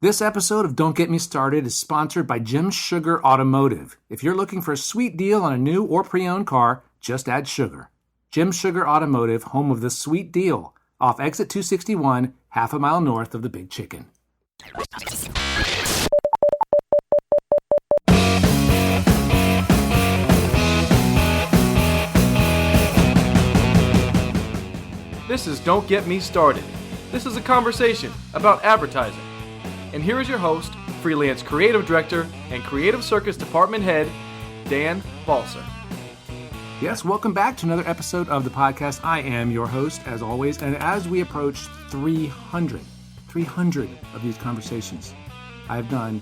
This episode of Don't Get Me Started is sponsored by Jim Sugar Automotive. If you're looking for a sweet deal on a new or pre-owned car, just add sugar. Jim Sugar Automotive, home of the sweet deal, off exit 261, half a mile north of the Big Chicken. This is Don't Get Me Started. This is a conversation about advertising. And here is your host, freelance creative director and creative circus department head, Dan Balser. Yes, welcome back to another episode of the podcast. I am your host, as always, and as we approach 300 of these conversations, I've done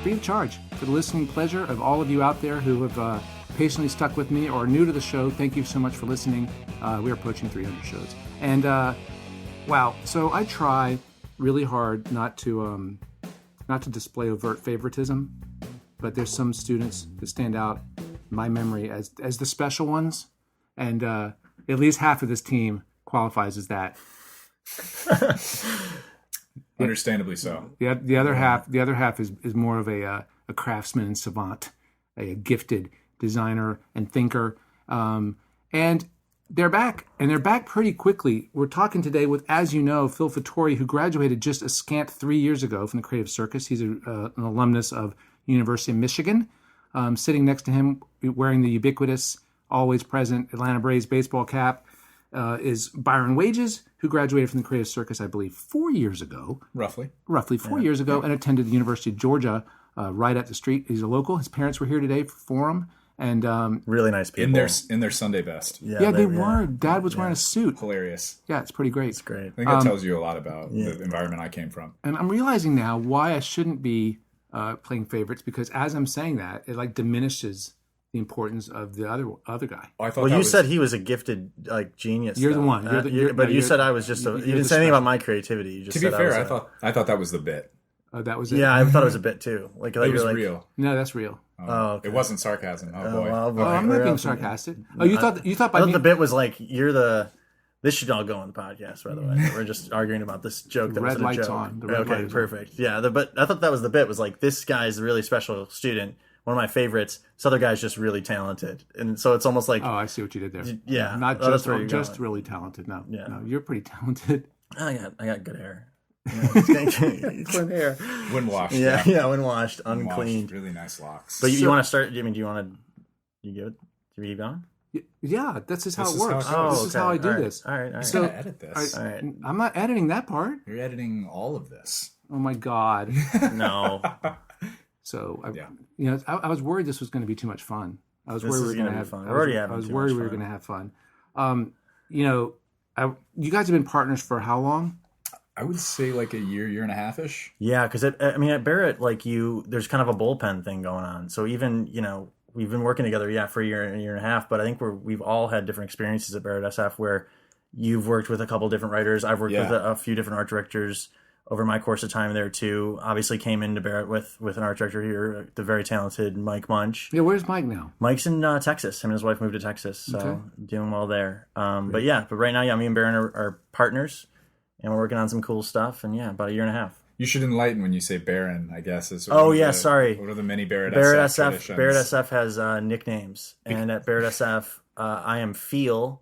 free of charge for the listening pleasure of all of you out there who have patiently stuck with me or are new to the show. Thank you so much for listening. We're approaching 300 shows. And wow, so I try really hard not to display overt favoritism, but there's some students that stand out in my memory as the special ones, and at least half of this team qualifies as that. Understandably so. The other half is more of a craftsman and savant, a gifted designer and thinker, and they're back, and they're back pretty quickly. We're talking today with, as you know, Phil Fattore, who graduated just a scant 3 years ago from the Creative Circus. He's an alumnus of University of Michigan. Sitting next to him, wearing the ubiquitous, always present Atlanta Braves baseball cap, is Byron Wages, who graduated from the Creative Circus, I believe, 4 years ago. Roughly 4 years ago, and attended the University of Georgia right up the street. He's a local. His parents were here today for him. And really nice people in their Sunday best. Yeah, they were. Dad was wearing a suit. Hilarious. Yeah, it's pretty great. It's great. I think that tells you a lot about the environment I came from. And I'm realizing now why I shouldn't be playing favorites, because as I'm saying that, it like diminishes the importance of the other guy. Oh, you said he was a gifted genius. You're the one. But you said I was just. You didn't say anything about my creativity. You just to be fair, I thought that was the bit. That was it. Yeah, I thought it was a bit too. Like it was real. No, that's real. Okay. It wasn't sarcasm. Oh boy. I'm not being sarcastic. Oh, you thought I thought the bit was like you're the. This should all go on the podcast, by the way. We're just arguing about this joke that wasn't a joke. On. The red lights on. Perfect. Yeah, but I thought that was the bit. Was like, this guy's a really special student, one of my favorites. This other guy's just really talented, and so it's almost like. Oh, I see what you did there. Yeah, not just really talented. No, you're pretty talented. I got good hair. Clean hair. When washed. Yeah, when washed, uncleaned. Really nice locks. But you want to start? I mean, do you want to? You give it? Do we keep going? Yeah, that's just how it works. This is how I do this. All right. So edit this. All right. I'm not editing that part. You're editing all of this. Oh my God. No. So I was worried this was going to be too much fun. I was worried we were going to have fun. I was worried we were going to have fun. You guys have been partners for how long? I would say like a year and a half-ish. Yeah, because at Barrett, there's kind of a bullpen thing going on. So even, we've been working together, for a year and a half, but I think we've all had different experiences at barrettSF where you've worked with a couple different writers. I've worked with a few different art directors over my course of time there too. Obviously came into Barrett with an art director here, the very talented Mike Munch. Yeah, where's Mike now? Mike's in Texas. Him and his wife moved to Texas, so doing well there. But right now, me and Byron are partners. And we're working on some cool stuff, and about a year and a half. You should enlighten when you say Byron, I guess. Sorry. What are the many barrettSF traditions? barrettSF has nicknames, and at barrettSF, I am Feel,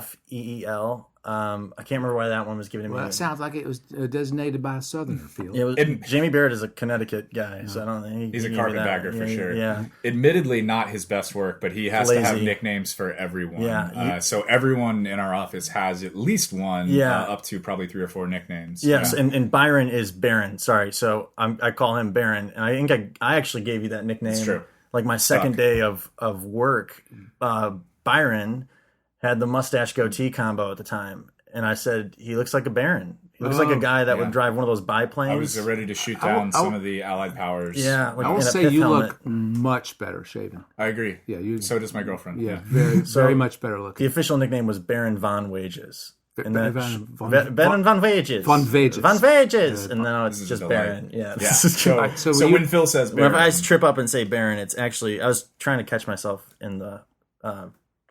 Feel. I can't remember why that one was given to me. Well, it sounds like it was designated by a Southerner, Feel. Jamie Barrett is a Connecticut guy, so I don't think he's a carpetbagger for sure. Yeah. Admittedly, not his best work, but he has to have nicknames for everyone. Yeah. So everyone in our office has at least one, up to probably 3 or 4 nicknames. Yes, and Byron is Baron. Sorry, so I call him Baron, and I think I actually gave you that nickname. It's true. Like my second day of work, Byron had the mustache goatee combo at the time, and I said he looks like a baron. He looks like a guy that would drive one of those biplanes. I was ready to shoot down some of the Allied powers. Yeah, I will say you look much better shaven. I agree. Yeah, so does my girlfriend. Yeah, very much better looking. The official nickname was Baron von Wages. Baron von Wages. Von Wages. Von Wages. And now it's just Baron. Yeah. So when Phil says Baron. Whenever I trip up and say Baron, it's actually, I was trying to catch myself in the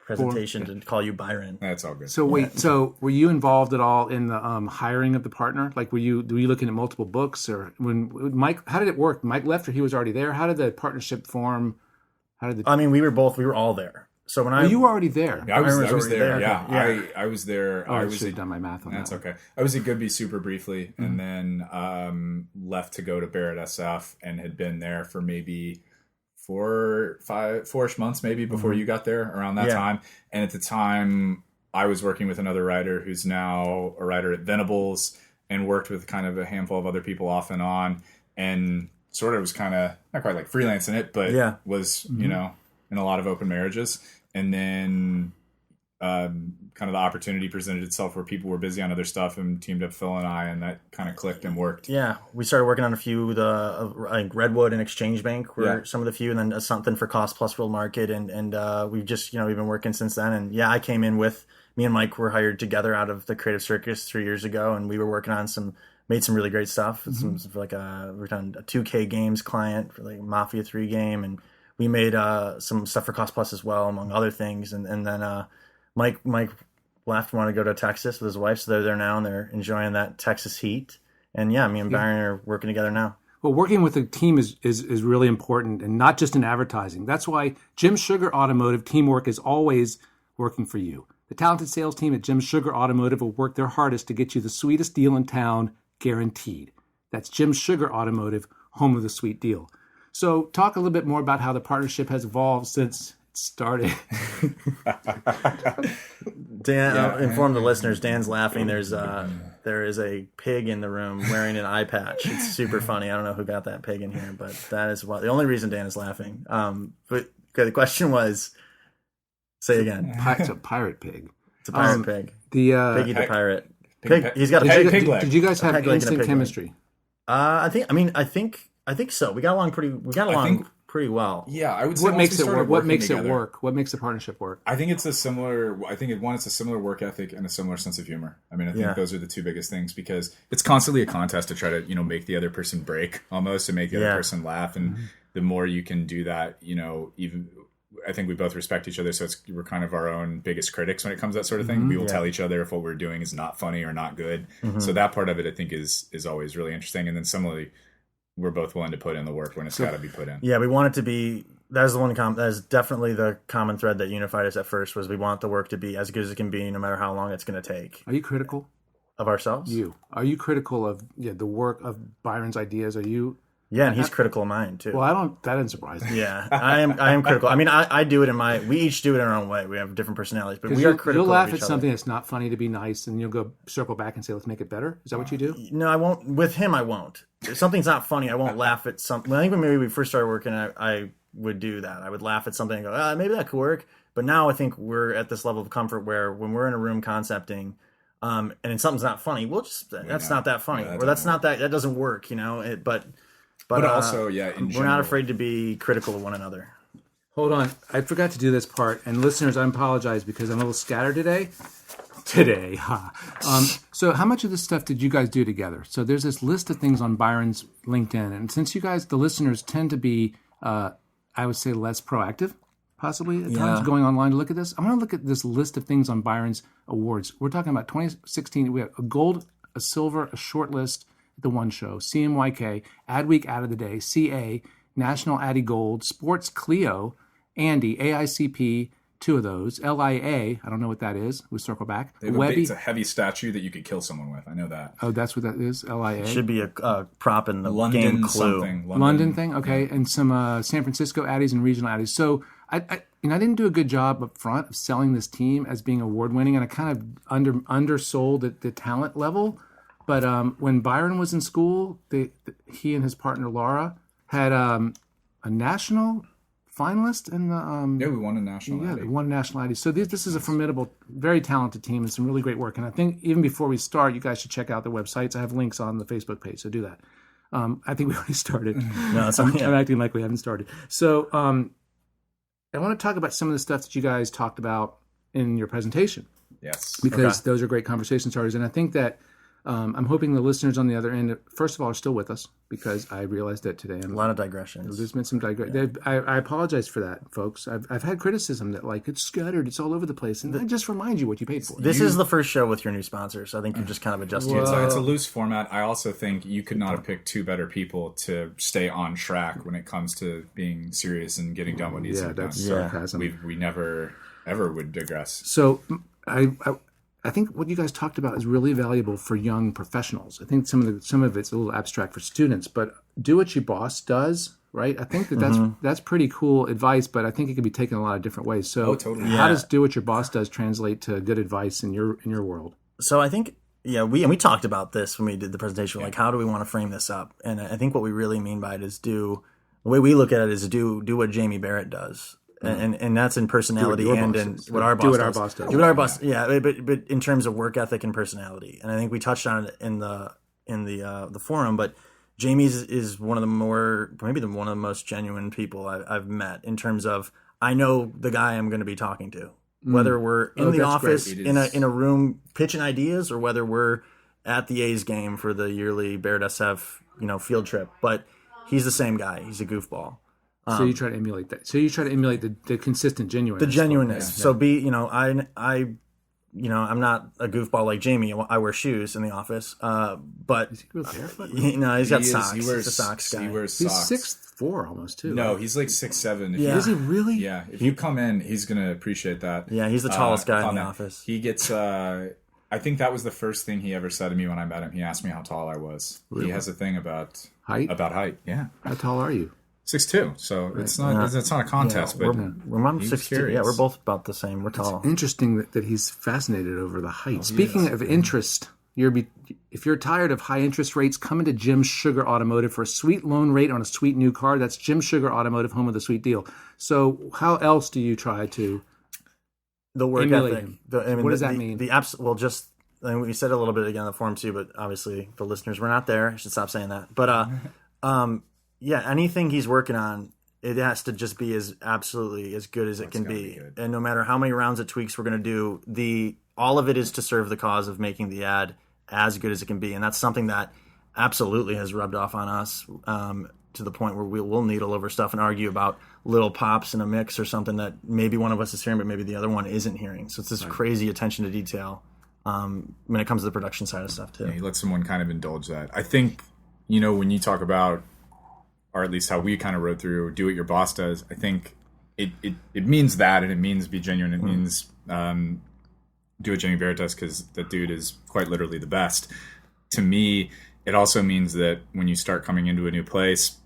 presentation to call you Byron. That's all good. So wait, so were you involved at all in the hiring of the partner? Like, were you looking at multiple books, or when Mike? How did it work? Mike left, or he was already there? How did the partnership form? I mean, we were all there. So when you were already there. Yeah, I was already there. there. Yeah. Yeah. I was there. I should have done my math on that. That's okay. I was at Goodby super briefly, and then left to go to BarrettSF, and had been there for maybe 4-ish months maybe before you got there, around that time. And at the time, I was working with another writer who's now a writer at Venables, and worked with kind of a handful of other people off and on, and sort of was kind of not quite like freelancing it, but was you know, in a lot of open marriages. And then kind of the opportunity presented itself where people were busy on other stuff, and teamed up Phil and I, and that kind of clicked and worked. Yeah, we started working on a few, like Redwood and Exchange Bank were some of the few, and then something for Cost Plus World Market, and we've just, we've been working since then. And I came in with, me and Mike were hired together out of the Creative Circus 3 years ago, and we were working on made some really great stuff. Some like we're on a 2K Games client for like Mafia 3 game, and we made some stuff for Cost Plus as well, among other things. And then Mike left and wanted to go to Texas with his wife, so they're there now, and they're enjoying that Texas heat. And me and Byron are working together now. Well, working with a team is really important, and not just in advertising. That's why Jim Sugar Automotive teamwork is always working for you. The talented sales team at Jim Sugar Automotive will work their hardest to get you the sweetest deal in town, guaranteed. That's Jim Sugar Automotive, home of the sweet deal. So talk a little bit more about how the partnership has evolved since it started. Dan, I'll inform the listeners, Dan's laughing. There is a pig in the room wearing an eye patch. It's super funny. I don't know who got that pig in here, but that is the only reason Dan is laughing. But the question was, say again. It's a pirate pig. It's a pirate pig. Piggy the pirate. Pig, he's got a pig leg. Did you guys have instant chemistry? I think so. We got along pretty well. Yeah, I would say what makes it work? What makes together, it work? What makes the partnership work? I think it's a similar work ethic and a similar sense of humor. I mean, I think those are the two biggest things, because it's constantly a contest to try to, make the other person break almost, and make the other person laugh. And the more you can do that, even I think we both respect each other, so we're kind of our own biggest critics when it comes to that sort of thing. We will tell each other if what we're doing is not funny or not good. So that part of it, I think, is always really interesting. And then similarly, we're both willing to put in the work when it's got to be put in. Yeah, we want it to be. That is definitely the common thread that unified us at first. Was we want the work to be as good as it can be, no matter how long it's going to take. Are you critical of ourselves? Are you critical of the work of Byron's ideas? Are you? Yeah, and he's critical of mine too. Well, that didn't surprise me. Yeah, I am critical. I mean, I do it we each do it in our own way. We have different personalities, but we are critical. You'll laugh of each at something other. that's not funny to be nice, and you'll go circle back and say, "Let's make it better." Is that what you do? No, I won't. With him, I won't. If something's not funny, I won't laugh at something. I think when maybe we first started working, I would do that. I would laugh at something and go, maybe that could work. But now I think we're at this level of comfort where when we're in a room concepting, and something's not funny, that's not that funny, or that doesn't work, But also, we're not afraid to be critical of one another. Hold on. I forgot to do this part. And listeners, I apologize because I'm a little scattered today. So how much of this stuff did you guys do together? So there's this list of things on Byron's LinkedIn. And since you guys, the listeners, tend to be, I would say, less proactive, possibly at times, going online to look at this, I'm going to look at this list of things on Byron's awards. We're talking about 2016. We have a gold, a silver, a short list, The One Show, CMYK, Adweek Ad of the Day, CA, National Addy Gold, Sports Clio, Andy, AICP, 2 of those, LIA, I don't know what that is. We'll circle back. It's a heavy statue that you could kill someone with. I know that. Oh, that's what that is? LIA? It should be a prop in the London game clue. London thing? Okay. And some San Francisco Addies and regional Addies. So I didn't do a good job up front of selling this team as being award-winning, and I kind of undersold at the talent level. But when Byron was in school, he and his partner Laura had a national finalist in the. We won a national. They won a national ID. So this is a formidable, very talented team and some really great work. And I think even before we start, you guys should check out their websites. I have links on the Facebook page, so do that. I think we already started. No, I'm acting like we haven't started. So I want to talk about some of the stuff that you guys talked about in your presentation. Yes, because those are great conversation starters, and I think that. I'm hoping the listeners on the other end, first of all, are still with us, because I realized that today. A lot of digressions. There's been some digression. I apologize for that, folks. I've had criticism that it's scattered, it's all over the place, and I just remind you what you paid for. This is the first show with your new sponsor, so I think you've just kind of adjusted. It's a loose format. I also think you could not have picked two better people to stay on track when it comes to being serious and getting done what needs to be done. That's sarcasm. We never ever would digress. So I think what you guys talked about is really valuable for young professionals. I think some of it's a little abstract for students, but do what your boss does, right? I think that's pretty cool advice, but I think it can be taken a lot of different ways. So totally. How does do what your boss does translate to good advice in your world? So I think we talked about this when we did the presentation. Like, how do we want to frame this up? And I think what we really mean by it is the way we look at it is do what Jamie Barrett does. And that's in personality and in what our boss does. Do what our boss, yeah. But in terms of work ethic and personality, and I think we touched on it in the forum. But Jamie's is one of the one of the most genuine people I've met in terms of, I know the guy I'm going to be talking to, whether we're in the office in a room pitching ideas, or whether we're at the A's game for the yearly barrettSF field trip. But he's the same guy. He's a goofball. So you try to emulate that. So you try to emulate the consistent genuineness. The genuineness. Yeah. So I'm not a goofball like Jamie. I wear shoes in the office. But is he barefoot? He's got socks. He's a socks guy. He wears socks. He's 6'4" almost too. No, he's like 6'7". Yeah. Is he really? Yeah. If you come in, he's gonna appreciate that. Yeah, he's the tallest guy in the office. He gets. I think that was the first thing he ever said to me when I met him. He asked me how tall I was. Really? He has a thing about height. Yeah. How tall are you? 6'2", so right. It's not a contest, but I'm 6'2". Yeah, we're both about the same. We're tall. It's interesting that he's fascinated over the height. Speaking of interest, if you're tired of high interest rates, come into Jim Sugar Automotive for a sweet loan rate on a sweet new car. That's Jim Sugar Automotive, home of the sweet deal. So how else do you try to the work ethic? What does that mean? We said a little bit again in the forum too, but obviously the listeners were not there. I should stop saying that. But yeah, anything he's working on, it has to just be absolutely as good as it can be. And no matter how many rounds of tweaks we're going to do, all of it is to serve the cause of making the ad as good as it can be. And that's something that absolutely has rubbed off on us to the point where we'll needle over stuff and argue about little pops in a mix or something that maybe one of us is hearing, but maybe the other one isn't hearing. So it's this crazy attention to detail when it comes to the production side of stuff too. Yeah, you let someone kind of indulge that. I think, when you talk about, or at least how we kind of wrote through do what your boss does, I think it means that, and it means be genuine. It means do what Jamie Barrett does, because that dude is quite literally the best. To me, it also means that when you start coming into a new place,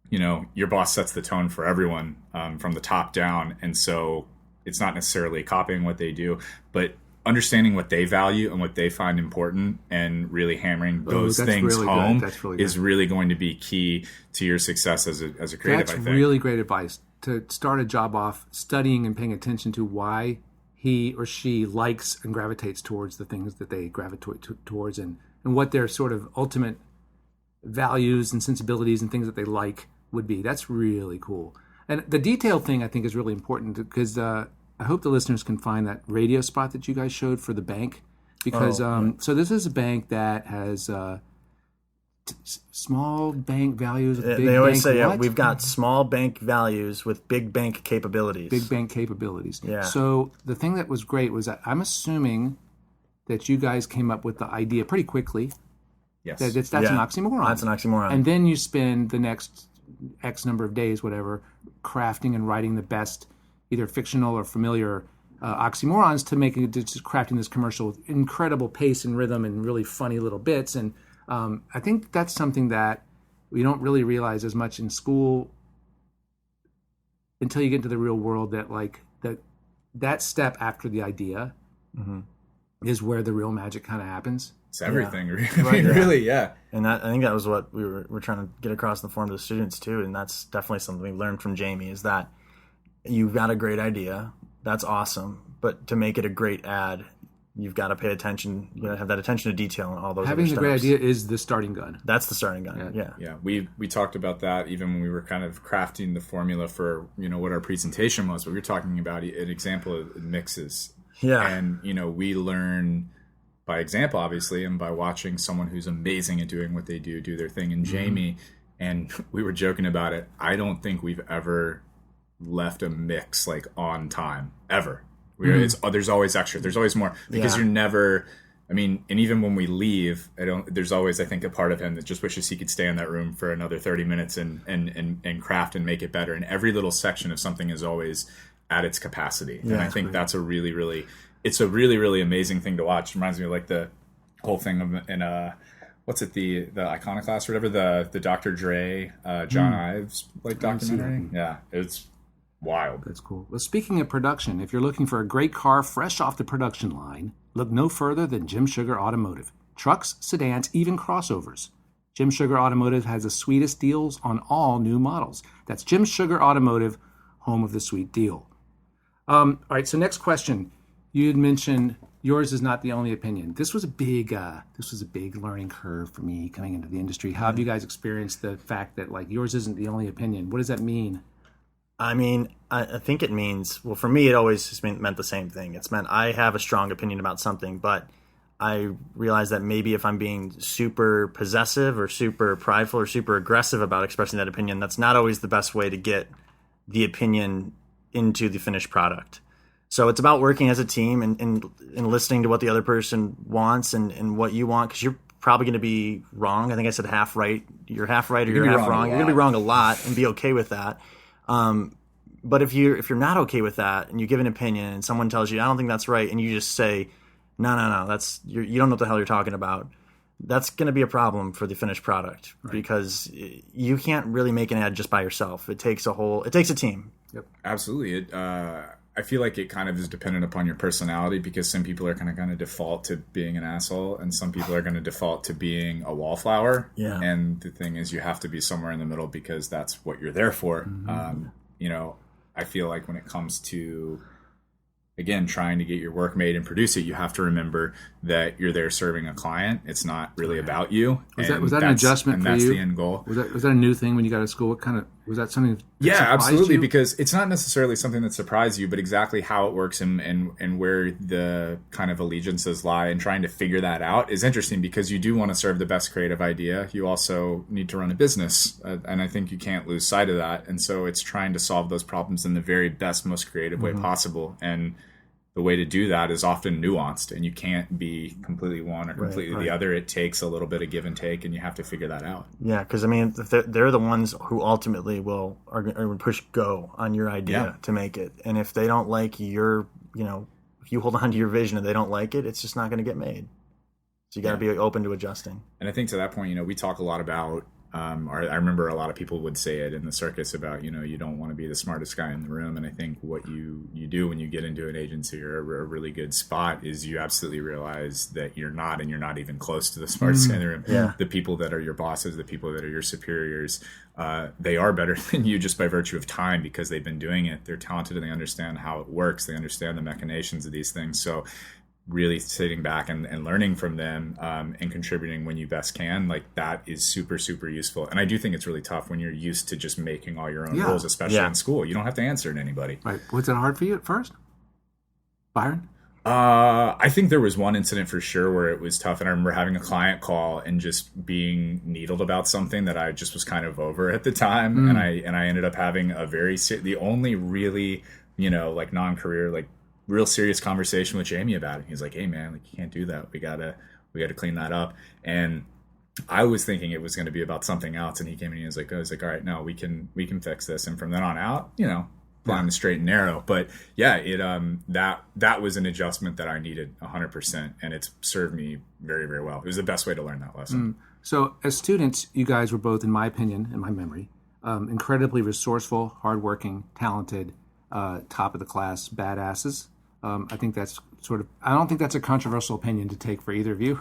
your boss sets the tone for everyone from the top down. And so it's not necessarily copying what they do, but understanding what they value and what they find important and really hammering those things home is really going to be key to your success as a creative, I think. That's really great advice, to start a job off studying and paying attention to why he or she likes and gravitates towards the things that they gravitate towards, and what their sort of ultimate values and sensibilities and things that they like would be. That's really cool. And the detail thing I think is really important, because I hope the listeners can find that radio spot that you guys showed for the bank, because so this is a bank that has small bank values. They always say we've got small bank values with big bank capabilities. Big bank capabilities. Yeah. So the thing that was great was that I'm assuming that you guys came up with the idea pretty quickly. Yes. That's an oxymoron. That's an oxymoron. And then you spend the next X number of days, whatever, crafting and writing the best, either fictional or familiar oxymorons to just crafting this commercial with incredible pace and rhythm and really funny little bits. And I think that's something that we don't really realize as much in school until you get into the real world, that step after the idea is where the real magic kind of happens. It's everything, really, yeah. And I think that was what we're trying to get across in the forum to the students too, and that's definitely something we learned from Jamie, is that you've got a great idea, that's awesome, but to make it a great ad, you've got to pay attention. You got to have that attention to detail and all those. Having the great idea is the starting gun. That's the starting gun. Yeah. We talked about that even when we were kind of crafting the formula for what our presentation was. But we were talking about an example of mixes. Yeah, and we learn by example, obviously, and by watching someone who's amazing at doing what they do their thing. And Jamie, and we were joking about it, I don't think we've ever left a mix like on time, ever. There's always extra. There's always more, because you're never... I mean, and even when we leave, there's always, I think, a part of him that just wishes he could stay in that room for another 30 minutes and craft and make it better. And every little section of something is always at its capacity. Yeah, and I think that's a really, really, it's a really, really amazing thing to watch. It reminds me of like the whole thing in what's it, the Iconoclast or whatever, the Dr. Dre, John Ives like documentary. Yeah, it's wild. That's cool. Well, speaking of production, if you're looking for a great car fresh off the production line, look no further than Jim Sugar Automotive. Trucks, sedans, even crossovers. Jim Sugar Automotive has the sweetest deals on all new models. That's Jim Sugar Automotive, home of the sweet deal. All right, so next question. You had mentioned yours is not the only opinion. This was a big learning curve for me coming into the industry. How have you guys experienced the fact that like yours isn't the only opinion? What does that mean? I mean, I think it means, well, for me, it always just meant the same thing. It's meant I have a strong opinion about something, but I realize that maybe if I'm being super possessive or super prideful or super aggressive about expressing that opinion, that's not always the best way to get the opinion into the finished product. So it's about working as a team and listening to what the other person wants and what you want, because you're probably going to be wrong. I think I said half right. You're half right or you're half wrong. You're going to be wrong a lot and be okay with that. But if you're not okay with that and you give an opinion and someone tells you, I don't think that's right, and you just say, no, you don't know what the hell you're talking about, that's going to be a problem for the finished product, right? Because you can't really make an ad just by yourself. It takes a team. Yep, absolutely. I feel like it kind of is dependent upon your personality, because some people are going to default to being an asshole and some people are going to default to being a wallflower. Yeah. And the thing is, you have to be somewhere in the middle, because that's what you're there for. I feel like when it comes to, again, trying to get your work made and produce it, you have to remember that you're there serving a client. It's not really about you. Was that an adjustment for you? And that's the end goal. Was that a new thing when you got to school? What kind of, was that something that absolutely, you? Because it's not necessarily something that surprised you, but exactly how it works and where the kind of allegiances lie, and trying to figure that out is interesting, because you do want to serve the best creative idea. You also need to run a business, and I think you can't lose sight of that. And so it's trying to solve those problems in the very best, most creative way possible. And the way to do that is often nuanced, and you can't be completely one or completely the other. It takes a little bit of give and take, and you have to figure that out. Yeah, because I mean, they're the ones who ultimately are going to push go on your idea to make it. And if they don't like your, if you hold on to your vision and they don't like it, it's just not going to get made. So you got to be open to adjusting. And I think to that point, we talk a lot about, I remember a lot of people would say it in the circus about, you don't want to be the smartest guy in the room. And I think what you do when you get into an agency or a really good spot is you absolutely realize that you're not, and you're not even close to the smartest guy in the room. Yeah. The people that are your bosses, the people that are your superiors, they are better than you just by virtue of time, because they've been doing it. They're talented and they understand how it works. They understand the machinations of these things. So really sitting back and learning from them and contributing when you best can, like that is super, super useful. And I do think it's really tough when you're used to just making all your own rules, especially in school. You don't have to answer to anybody. Right. Was it hard for you at first, Byron? I think there was one incident for sure where it was tough. And I remember having a client call and just being needled about something that I just was kind of over at the time. And I ended up having the only really, like non-career, like real serious conversation with Jamie about it. He's like, hey man, like you can't do that. We gotta clean that up. And I was thinking it was going to be about something else. And he came in and he was like, all right, no, we can fix this. And from then on out, flying the straight and narrow. But yeah, that was an adjustment that I needed 100%. And it's served me very, very well. It was the best way to learn that lesson. So as students, you guys were both, in my opinion, in my memory, incredibly resourceful, hardworking, talented, top of the class badasses. I think that's I don't think that's a controversial opinion to take for either of you.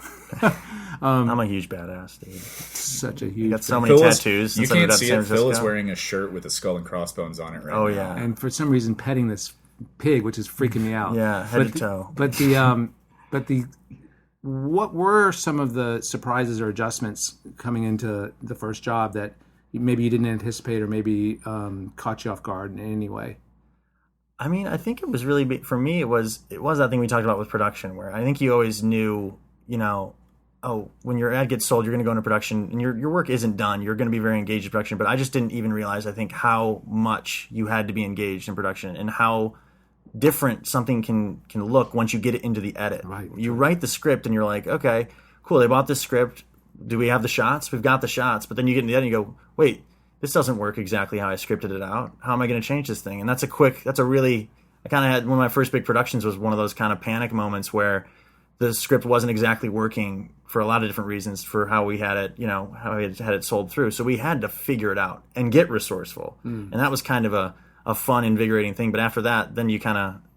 I'm a huge badass, dude. Such a huge. You got so many tattoos. You can't see it. Phil is wearing a shirt with a skull and crossbones on it right now. Oh yeah. And for some reason, petting this pig, which is freaking me out. Yeah, head to toe. What were some of the surprises or adjustments coming into the first job that maybe you didn't anticipate, or maybe caught you off guard in any way? I mean, I think it was really big for me. It was that thing we talked about with production, where I think you always knew oh, when your ad gets sold, you're going to go into production and your work isn't done. You're going to be very engaged in production. But I just didn't even realize, I think, how much you had to be engaged in production and how different something can look once you get it into the edit. Right. You write the script and you're like, okay, cool. They bought this script. Do we have the shots? We've got the shots. But then you get in the edit and you go, wait, this doesn't work exactly how I scripted it out. How am I going to change this thing? And I kind of had one of my first big productions was one of those kind of panic moments where the script wasn't exactly working for a lot of different reasons for how we had it, how we had it sold through. So we had to figure it out and get resourceful. And that was kind of a fun, invigorating thing. But after that, then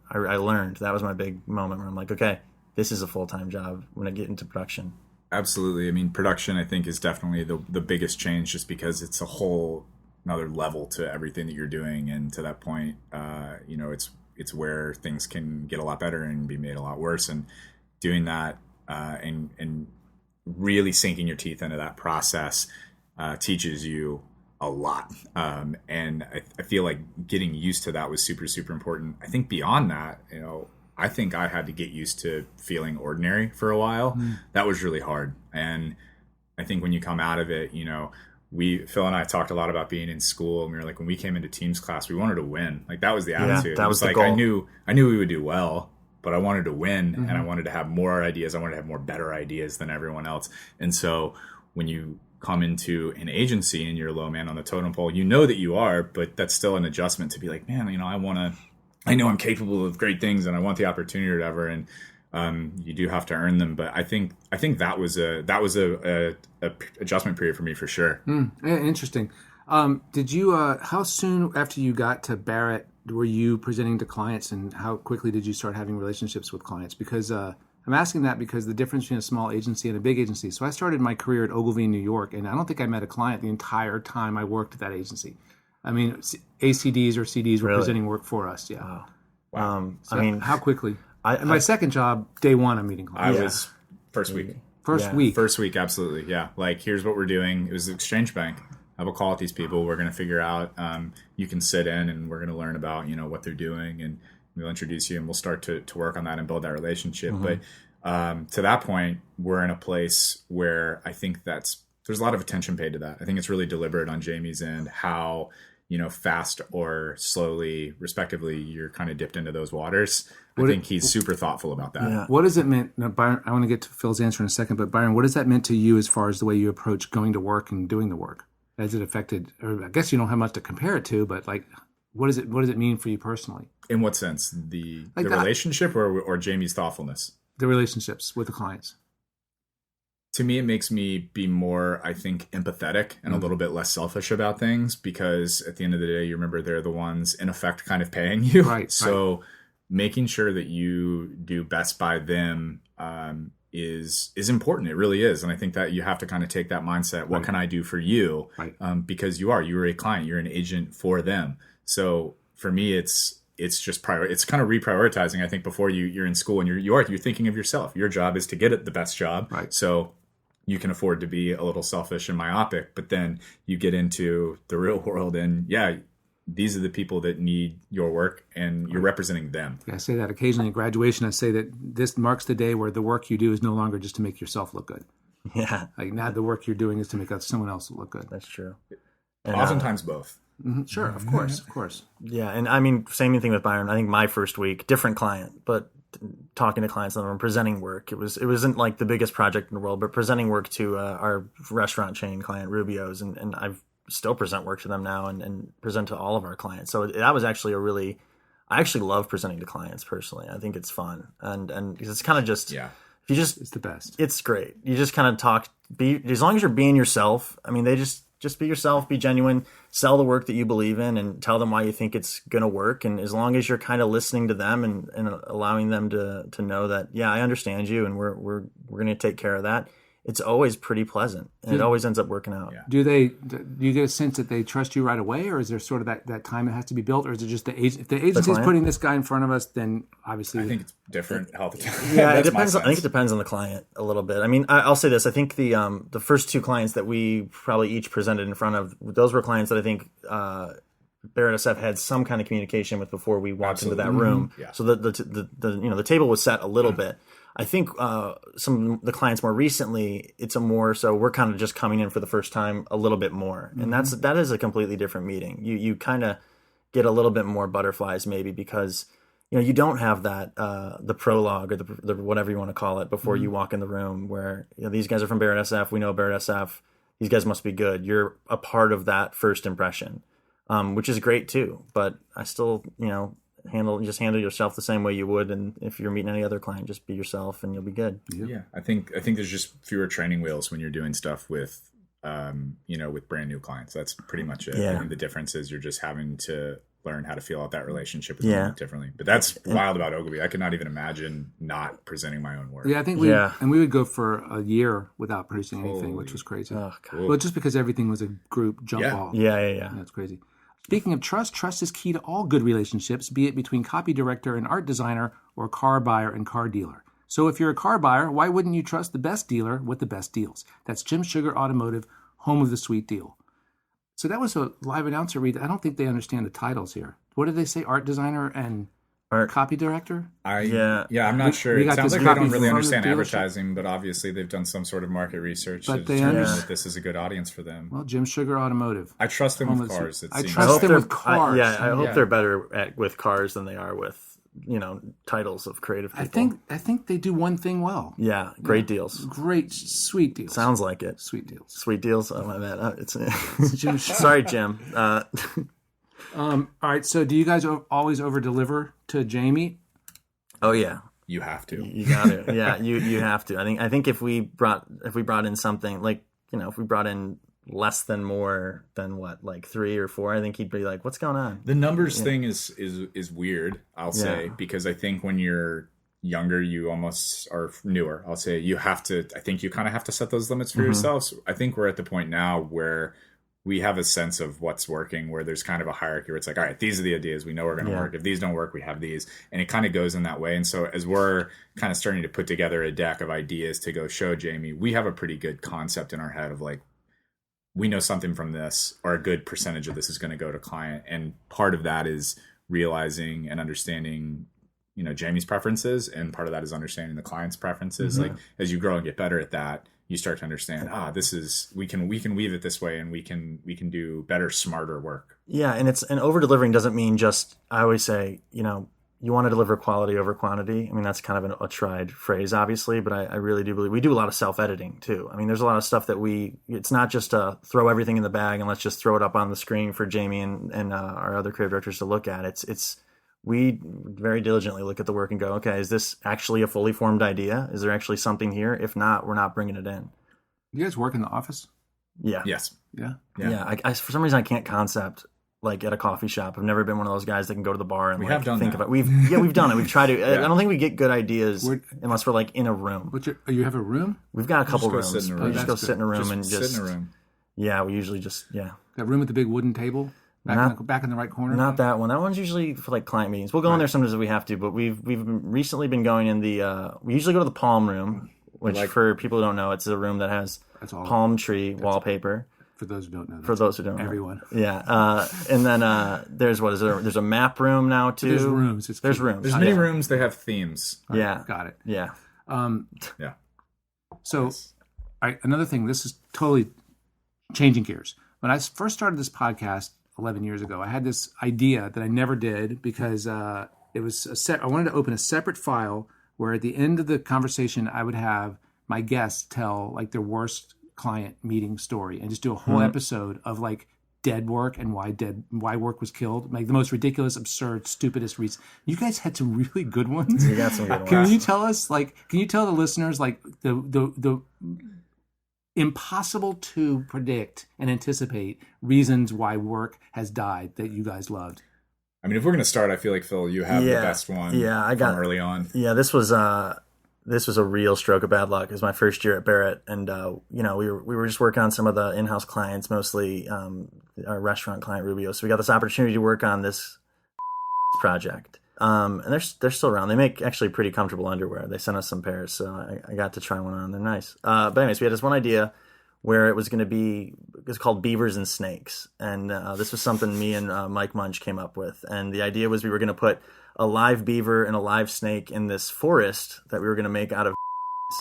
I learned. That was my big moment where I'm like, okay, this is a full-time job when I get into production. Absolutely. I mean, production, I think, is definitely the biggest change just because it's a whole another level to everything that you're doing. And to that point, it's where things can get a lot better and be made a lot worse. And doing that and really sinking your teeth into that process teaches you a lot. And I feel like getting used to that was super, super important. I think beyond that, I think I had to get used to feeling ordinary for a while. That was really hard. And I think when you come out of it, Phil and I talked a lot about being in school, and we were like, when we came into Teams class, we wanted to win. Like, that was the attitude. That was the like, goal. I knew we would do well, but I wanted to win, and I wanted to have more ideas. I wanted to have more better ideas than everyone else. And so when you come into an agency and you're a low man on the totem pole, you know that you are, but that's still an adjustment to be like, man, I know I'm capable of great things and I want the opportunity or whatever. And you do have to earn them. But I think that was a adjustment period for me for sure. Interesting. Did you, how soon after you got to Barrett were you presenting to clients, and how quickly did you start having relationships with clients? Because I'm asking that because the difference between a small agency and a big agency. So I started my career at Ogilvy, New York, and I don't think I met a client the entire time I worked at that agency. I mean, ACDs or CDs were presenting work for us. Yeah. Wow. So how quickly? My second job, day one, I'm meeting clients. I was first week. First week, absolutely. Yeah. Like, here's what we're doing. It was the Exchange Bank. I have a call with these people. We're going to figure out, you can sit in and we're going to learn about, what they're doing, and we'll introduce you and we'll start to work on that and build that relationship. But to that point, we're in a place where I think there's a lot of attention paid to that. I think it's really deliberate on Jamie's end how, fast or slowly, respectively, you're kind of dipped into those waters. I think he's super thoughtful about that. Yeah. What does it mean? Now, Byron, I want to get to Phil's answer in a second, but Byron, what does that mean to you as far as the way you approach going to work and doing the work? Has it affected, or I guess you don't have much to compare it to, but like, what does it mean for you personally? In what sense? The relationship or Jamie's thoughtfulness? The relationships with the clients. To me, it makes me be more, I think, empathetic and a little bit less selfish about things, because at the end of the day, you remember they're the ones in effect kind of paying you. Right. So making sure that you do best by them is important. It really is. And I think that you have to kind of take that mindset. What can I do for you? Right. Because you're a client, you're an agent for them. So for me, it's just it's kind of reprioritizing. I think before you're in school and you're thinking of yourself. Your job is to get it the best job. Right. So you can afford to be a little selfish and myopic, but then you get into the real world and these are the people that need your work, and you're representing them. Yeah, I say that occasionally at graduation. I say that this marks the day where the work you do is no longer just to make yourself look good. Yeah. Like, now the work you're doing is to make someone else look good. That's true. And oftentimes both. Sure, of course. Yeah, and I mean, same thing with Byron. I think my first week, different client, but talking to clients and presenting work. It wasn't like the biggest project in the world, but presenting work to our restaurant chain client, Rubio's, and I've still present work to them now and present to all of our clients. So that was actually I actually love presenting to clients personally. I think it's fun. And it's kind of just, it's the best. It's great. You just kind of as long as you're being yourself. I mean, they just be yourself, be genuine, sell the work that you believe in, and tell them why you think it's going to work. And as long as you're kind of listening to them and allowing them to know that, I understand you, and we're going to take care of that, it's always pretty pleasant, and it always ends up working out. Yeah. Do you get a sense that they trust you right away, or is there sort of that time it has to be built, or is it just the agent? If the agency is putting this guy in front of us, then obviously I think it's different. Yeah, it depends. I think it depends on the client a little bit. I mean, I'll say this: I think the first two clients that we probably each presented in front of, those were clients that I think barrettSF had some kind of communication with before we walked into that room. Yeah. So the table was set a little bit. I think some of the clients more recently, it's a more so we're kind of just coming in for the first time a little bit more, and that is a completely different meeting. You kind of get a little bit more butterflies maybe because you don't have that the prologue or the whatever you want to call it before you walk in the room where these guys are from BarrettSF. We know BarrettSF. These guys must be good. You're a part of that first impression, which is great too. But I still handle yourself the same way you would, and if you're meeting any other client, just be yourself and you'll be good. Yeah, I think there's just fewer training wheels when you're doing stuff with with brand new clients. That's pretty much it. I think the difference is you're just having to learn how to feel out that relationship with them differently. But that's wild about Ogilvy. I could not even imagine not presenting my own work. Yeah, I think we would go for a year without producing anything, which was crazy. Oh, God. Well, just because everything was a group jump ball. Yeah. That's crazy. Speaking of trust is key to all good relationships, be it between copy director and art designer or car buyer and car dealer. So if you're a car buyer, why wouldn't you trust the best dealer with the best deals? That's Jim Sugar Automotive, home of the sweet deal. So that was a live announcer read. I don't think they understand the titles here. What did they say? Art designer and copy director? I'm not sure. It sounds like they don't really understand advertising, but obviously they've done some sort of market research to determine that this is a good audience for them. Well, Jim Sugar Automotive. I trust them with cars. I trust them with cars. I hope they're better with cars than they are with titles of creative people. I think they do one thing well. Yeah, great deals. Great, sweet deals. Sounds like it. Sweet deals. Sweet deals. Oh my bad. It's Jim. Sorry, Jim. All right. So, do you guys always over deliver to Jamie? Oh yeah, you have to. You got to. Yeah, you have to. I think if we brought in something like if we brought in less than more than like 3 or 4, I think he'd be like, "What's going on?" The numbers thing is weird. I'll say because I think when you're younger, you almost are newer. I'll say you have to. I think you kind of have to set those limits for yourselves. I think we're at the point now where we have a sense of what's working, where there's kind of a hierarchy where it's like, all right, these are the ideas we know are going to work. If these don't work, we have these. And it kind of goes in that way. And so as we're kind of starting to put together a deck of ideas to go show Jamie, we have a pretty good concept in our head of like, we know something from this, or a good percentage of this is going to go to client. And part of that is realizing and understanding, Jamie's preferences. And part of that is understanding the client's preferences. Like as you grow and get better at that, you start to understand, we can weave it this way, and we can do better, smarter work. Yeah, and over delivering doesn't mean just. I always say, you want to deliver quality over quantity. I mean, that's kind of a tried phrase, obviously, but I really do believe we do a lot of self editing too. I mean, there's a lot of stuff that it's not just to throw everything in the bag and let's just throw it up on the screen for Jamie and our other creative directors to look at. We very diligently look at the work and go, okay, is this actually a fully formed idea? Is there actually something here? If not, we're not bringing it in. You guys work in the office? Yeah. Yes. Yeah. I for some reason, I can't concept like at a coffee shop. I've never been one of those guys that can go to the bar and think about it. We've done it. We've tried to. I don't think we get good ideas unless we're like in a room. You have a room? We've got a couple rooms. We just go sit in a room and sit in a room. Yeah, we usually just That room with the big wooden table? Back in the right corner? Not that one. That one's usually for like client meetings. We'll go in there sometimes if we have to, but we've recently been going in the we usually go to the palm room, which for people who don't know, it's a room that has palm tree wallpaper. For those who don't know. For those who don't know. Everyone. Yeah. And then there's there's a map room now too. There's rooms. There's rooms. There's many rooms, they have themes. Yeah. Got it. Yeah. So another thing, this is totally changing gears. When I first started this podcast 11 years ago, I had this idea that I never did because it was I wanted to open a separate file where at the end of the conversation I would have my guests tell like their worst client meeting story and just do a whole episode of like dead work and why work was killed, like the most ridiculous, absurd, stupidest reasons. You guys had some really good ones. We got some good ones. Can you tell the listeners like the impossible to predict and anticipate reasons why work has died that you guys loved? I mean, if we're going to start, I feel like, Phil, you have the best one I got early on. Yeah, this was a real stroke of bad luck. It was my first year at Barrett, and we were just working on some of the in-house clients, mostly our restaurant client Rubio. So we got this opportunity to work on this project. And they're still around. They make actually pretty comfortable underwear. They sent us some pairs, so I got to try one on. They're nice. But anyways, we had this one idea where it was called Beavers and Snakes. And this was something me and Mike Munch came up with. And the idea was we were going to put a live beaver and a live snake in this forest that we were going to make out of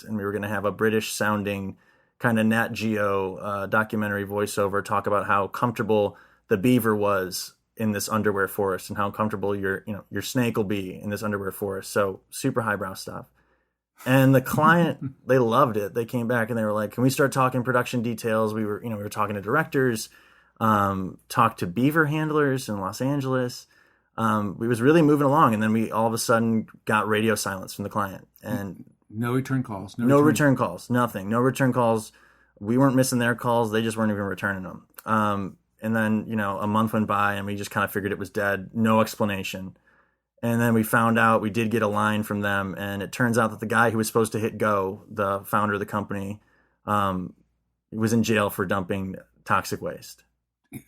and we were going to have a British sounding kind of Nat Geo documentary voiceover talk about how comfortable the beaver was in this underwear forest and how comfortable your snake will be in this underwear forest. So super highbrow stuff. And the client, they loved it. They came back and they were like, can we start talking production details? We were talking to directors, talked to beaver handlers in Los Angeles. We was really moving along. And then we all of a sudden got radio silence from the client and no return calls. No return calls. Nothing. No return calls. We weren't missing their calls. They just weren't even returning them. And then, a month went by and we just kind of figured it was dead. No explanation. And then we found out we did get a line from them. And it turns out that the guy who was supposed to hit go, the founder of the company, was in jail for dumping toxic waste.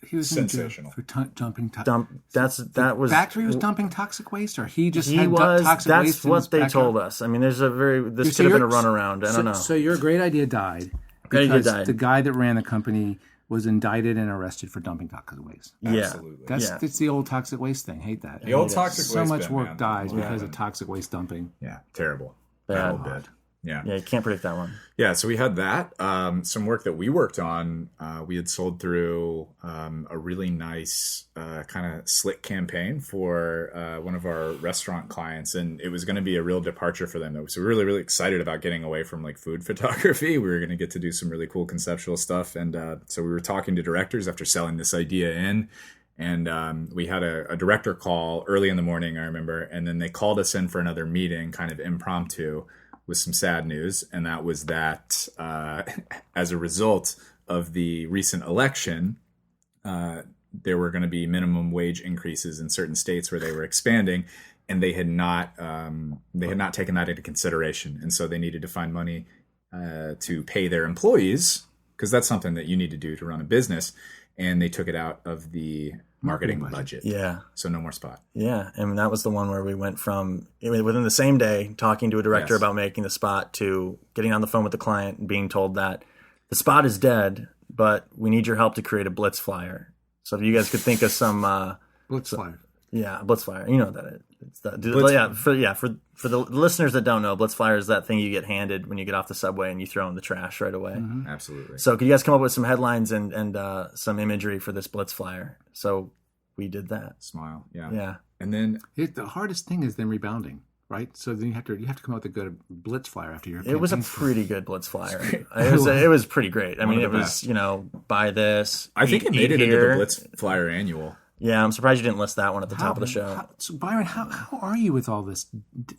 He was sensational for dumping. Factory was dumping toxic waste, or he just had toxic waste. That's what they told us. I mean, this could have been a runaround. I don't know. So your great idea died. The guy that ran the company was indicted and arrested for dumping toxic waste. Absolutely. That's the old toxic waste thing. Hate that. The old toxic waste. So much work dies because of toxic waste dumping. Yeah, terrible. Bad. Bad. Yeah, you can't predict that one. Yeah, so we had that. Some work that we worked on, we had sold through a really nice kind of slick campaign for one of our restaurant clients, and it was going to be a real departure for them. So we were really, really excited about getting away from like food photography. We were going to get to do some really cool conceptual stuff, and so we were talking to directors after selling this idea in. And we had a director call early in the morning, I remember, and then they called us in for another meeting, kind of impromptu, with some sad news, and that was that as a result of the recent election, there were going to be minimum wage increases in certain states where they were expanding, and they had not taken that into consideration, and so they needed to find money to pay their employees, because that's something that you need to do to run a business, and they took it out of the marketing budget. Yeah. So no more spot. Yeah. And that was the one where we went from within the same day talking to a director about making the spot to getting on the phone with the client and being told that the spot is dead, but we need your help to create a blitz flyer. So if you guys could think of some blitz flyer. Yeah, blitz flyer. You know what that is. For the listeners that don't know, blitz flyer is that thing you get handed when you get off the subway and you throw in the trash right away. Mm-hmm. Absolutely. So could you guys come up with some headlines and some imagery for this blitz flyer? So we did that. Smile. Yeah. Yeah. And then the hardest thing is then rebounding, right? So then you have to come up with a good blitz flyer after your. It was a pretty good blitz flyer. It was pretty great. I mean, it was buy this. I think it made it into the blitz flyer annual. Yeah, I'm surprised you didn't list that one at the top of the show. So Byron, how are you with all this,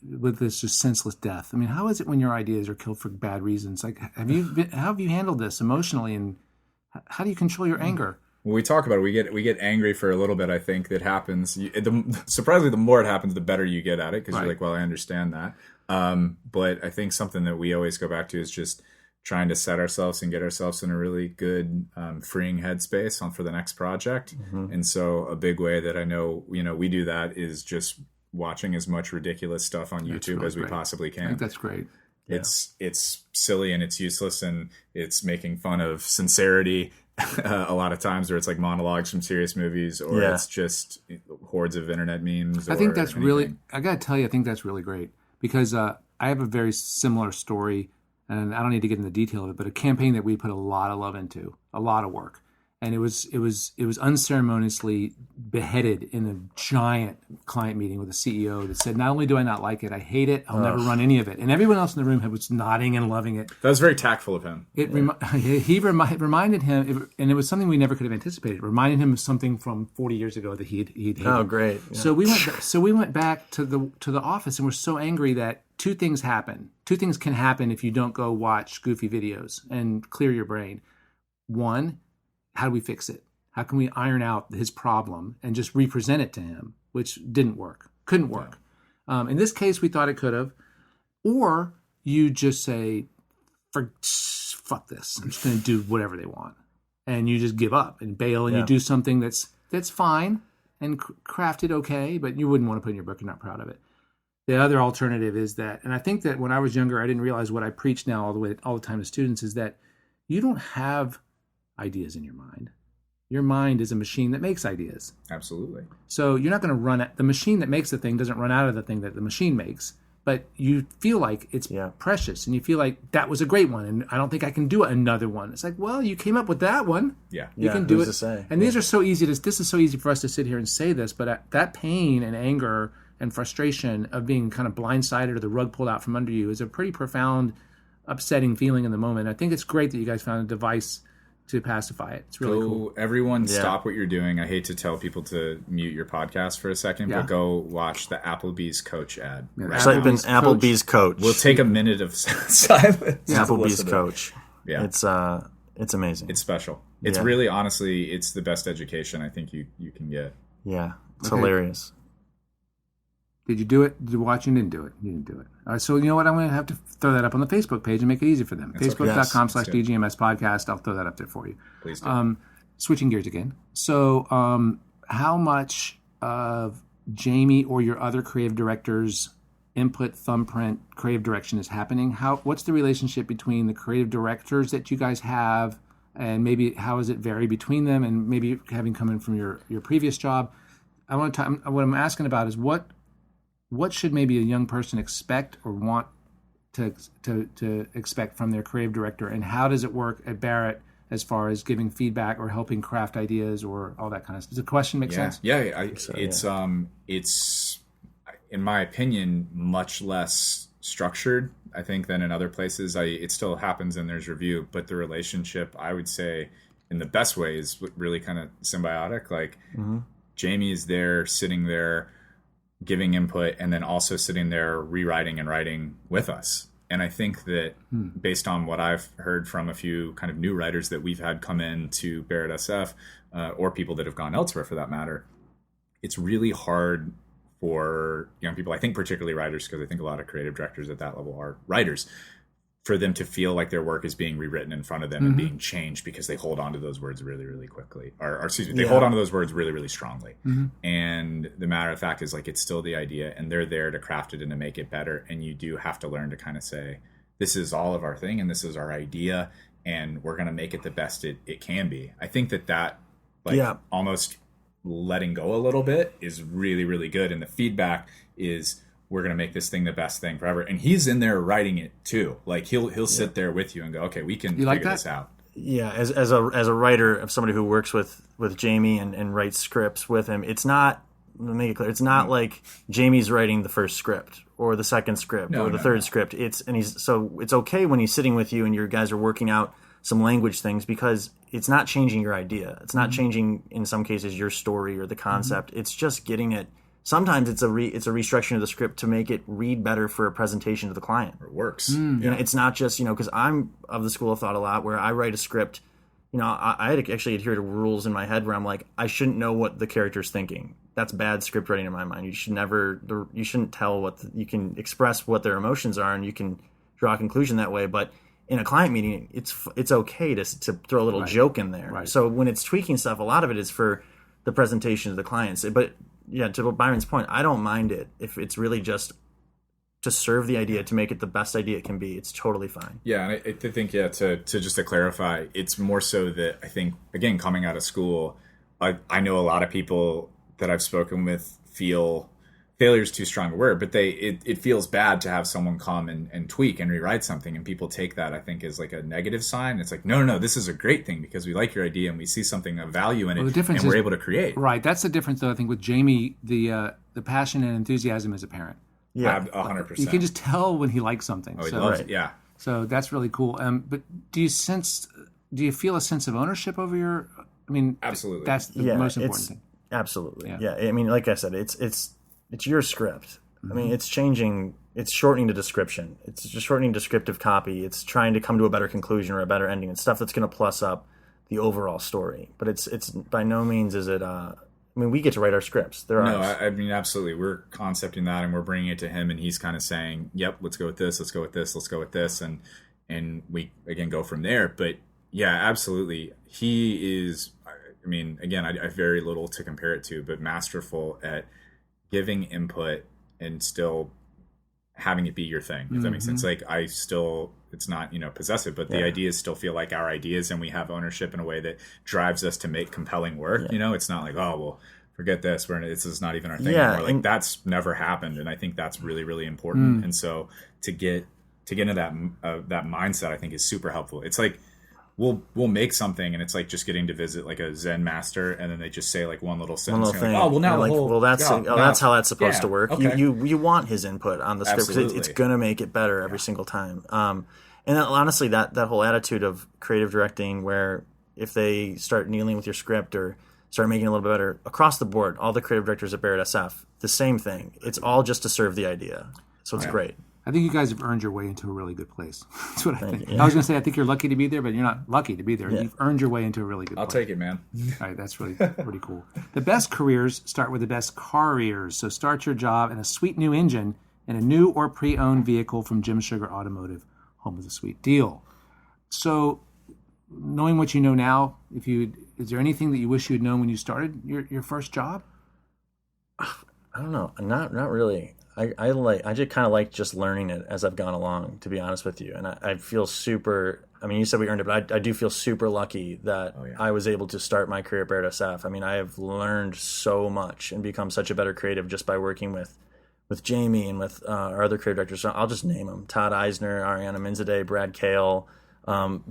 with this just senseless death? I mean, how is it when your ideas are killed for bad reasons? Like, how have you handled this emotionally, and how do you control your anger? When we talk about it, we get angry for a little bit. I think that happens. Surprisingly, the more it happens, the better you get at it, because you're like, well, I understand that. But I think something that we always go back to is just trying to set ourselves and get ourselves in a really good, freeing headspace for the next project. Mm-hmm. And so a big way that I know, we do that is just watching as much ridiculous stuff on YouTube as we possibly can. I think that's great. It's silly and it's useless, and it's making fun of sincerity a lot of times, where it's like monologues from serious movies, or it's just hordes of internet memes. I think that's really, I got to tell you, I think that's really great, because I have a very similar story. And I don't need to get into the detail of it, but a campaign that we put a lot of love into, a lot of work. And it was unceremoniously beheaded in a giant client meeting with a CEO that said, not only do I not like it, I hate it, I'll never run any of it. And everyone else in the room was nodding and loving it. That was very tactful of him. He reminded him, and it was something we never could have anticipated. It reminded him of something from 40 years ago that he'd hated. Oh, great. Yeah. So we went back to the office, and we're so angry that two things happen. Two things can happen if you don't go watch goofy videos and clear your brain. One, how do we fix it? How can we iron out his problem and just represent it to him, which didn't work, couldn't work. In this case, we thought it could have. Or you just say, fuck this. I'm just going to do whatever they want. And you just give up and bail, and you do something that's fine and crafted okay, but you wouldn't want to put in your book. You're not proud of it. The other alternative is that, and I think that when I was younger, I didn't realize what I preach now all the time to students, is that you don't have ideas in your mind. Your mind is a machine that makes ideas. Absolutely. So you're not going to run the machine that makes the thing doesn't run out of the thing that the machine makes, but you feel like it's precious and you feel like that was a great one and I don't think I can do another one. It's like, well, you came up with that one. Yeah. You can do it. And these are so easy this is so easy for us to sit here and say this, but that pain and anger and frustration of being kind of blindsided or the rug pulled out from under you is a pretty profound, upsetting feeling in the moment. I think it's great that you guys found a device to pacify it. It's really cool. Everyone stop what you're doing. I hate to tell people to mute your podcast for a second, but go watch the Applebee's Coach ad. Type in Applebee's Coach. We'll take a minute of silence. Applebee's Coach. Yeah. It's amazing. It's special. It's really, honestly, it's the best education I think you can get. Yeah. It's hilarious. Did you do it? Did you watch? You didn't do it. You didn't do it. All right, so you know what? I'm going to have to throw that up on the Facebook page and make it easy for them. Facebook.com/DGMS podcast. I'll throw that up there for you. Please do. Switching gears again. So how much of Jamie or your other creative directors' input, thumbprint, creative direction is happening? What's the relationship between the creative directors that you guys have, and maybe how does it vary between them, and maybe having come in from your previous job? What I'm asking about is what should maybe a young person expect or want to expect from their creative director, and how does it work at Barrett as far as giving feedback or helping craft ideas or all that kind of stuff? Does the question make sense? Yeah, it's in my opinion much less structured, I think, than in other places. It still happens and there's review, but the relationship, I would say, in the best way is really kind of symbiotic. Like Jamie is there, sitting there, giving input, and then also sitting there rewriting and writing with us. And I think that based on what I've heard from a few kind of new writers that we've had come in to barrettSF, or people that have gone elsewhere for that matter, it's really hard for young people, I think particularly writers, because I think a lot of creative directors at that level are writers, for them to feel like their work is being rewritten in front of them and being changed because they hold on to those words really, really quickly. Or excuse me, they hold on to those words really, really strongly. And the matter of fact is, like, it's still the idea, and they're there to craft it and to make it better. And you do have to learn to kind of say, this is all of our thing and this is our idea, and we're going to make it the best it can be. I think that almost letting go a little bit is really, really good. And the feedback is, we're going to make this thing the best thing forever. And he's in there writing it too. Like he'll sit there with you and go, okay, we can figure this out. Yeah. As a writer, of somebody who works with Jamie and writes scripts with him, it's not, let me make it clear, it's not like Jamie's writing the first script or the second script or the third script. It's okay when he's sitting with you and your guys are working out some language things, because it's not changing your idea. It's not changing, in some cases, your story or the concept. It's just getting it. Sometimes it's a restructuring of the script to make it read better for a presentation to the client. It works. You know, it's not just, because I'm of the school of thought a lot where I write a script. I had to actually adhere to rules in my head where I'm like, I shouldn't know what the character's thinking. That's bad script writing in my mind. You shouldn't tell you can express what their emotions are, and you can draw a conclusion that way. But in a client meeting, it's okay to throw a little joke in there. Right. So when it's tweaking stuff, a lot of it is for the presentation to the clients. But yeah, to Byron's point, I don't mind it if it's really just to serve the idea, to make it the best idea it can be. It's totally fine. Yeah, and I think to clarify, it's more so that I think, again, coming out of school, I know a lot of people that I've spoken with feel failure is too strong a word, but it feels bad to have someone come and tweak and rewrite something, and people take that, I think, as like a negative sign. It's like, no, this is a great thing because we like your idea and we see something of value in it, and we're able to create. Right, that's the difference, though. I think with Jamie, the passion and enthusium is apparent. Yeah, 100%. You can just tell when he likes something. Oh, he loves it. Yeah. So that's really cool. But do you feel a sense of ownership over your? I mean, absolutely. That's the most important thing. Absolutely. Yeah. I mean, like I said, it's your script. I mean, it's shortening the description. It's just shortening descriptive copy. It's trying to come to a better conclusion or a better ending and stuff that's going to plus up the overall story. But it's by no means is it. I mean, we get to write our scripts. I mean, absolutely. We're concepting that and we're bringing it to him, and he's kind of saying, "Yep, let's go with this. Let's go with this. Let's go with this," and we again go from there. But yeah, absolutely. He is. I mean, again, I have very little to compare it to, but masterful at giving input and still having it be your thing, if that makes sense. Like I still, it's not, possessive, but the ideas still feel like our ideas, and we have ownership in a way that drives us to make compelling work. It's not like, oh, well, forget this. This is not even our thing anymore. Like that's never happened. And I think that's really, really important. And so to get into that mindset, I think is super helpful. It's like, we'll make something, and it's like just getting to visit like a Zen master, and then they just say like one little sentence. Thing. Like, oh, well, now that's how that's supposed to work. Okay. You want his input on the script because it's going to make it better every single time. And honestly, that whole attitude of creative directing, where if they start kneeling with your script or start making it a little bit better across the board, all the creative directors at barrettSF, the same thing. It's all just to serve the idea. So it's great. I think you guys have earned your way into a really good place. That's what I think. I was going to say, I think you're lucky to be there, but you're not lucky to be there. Yeah. You've earned your way into a really good place. I'll take it, man. All right, that's really pretty cool. The best careers start with the best careers. So start your job in a sweet new engine in a new or pre-owned vehicle from Jim Sugar Automotive. Home is a sweet deal. So knowing what you know now, is there anything that you wish you had known when you started your first job? I don't know. Not really. I just kind of like just learning it as I've gone along, to be honest with you. And I feel super, you said we earned it, but I do feel super lucky that I was able to start my career at barrettSF. I have learned so much and become such a better creative just by working with Jamie and with our other creative directors. So I'll just name them: Todd Eisner, Ariana Minzadeh, Brad Kale,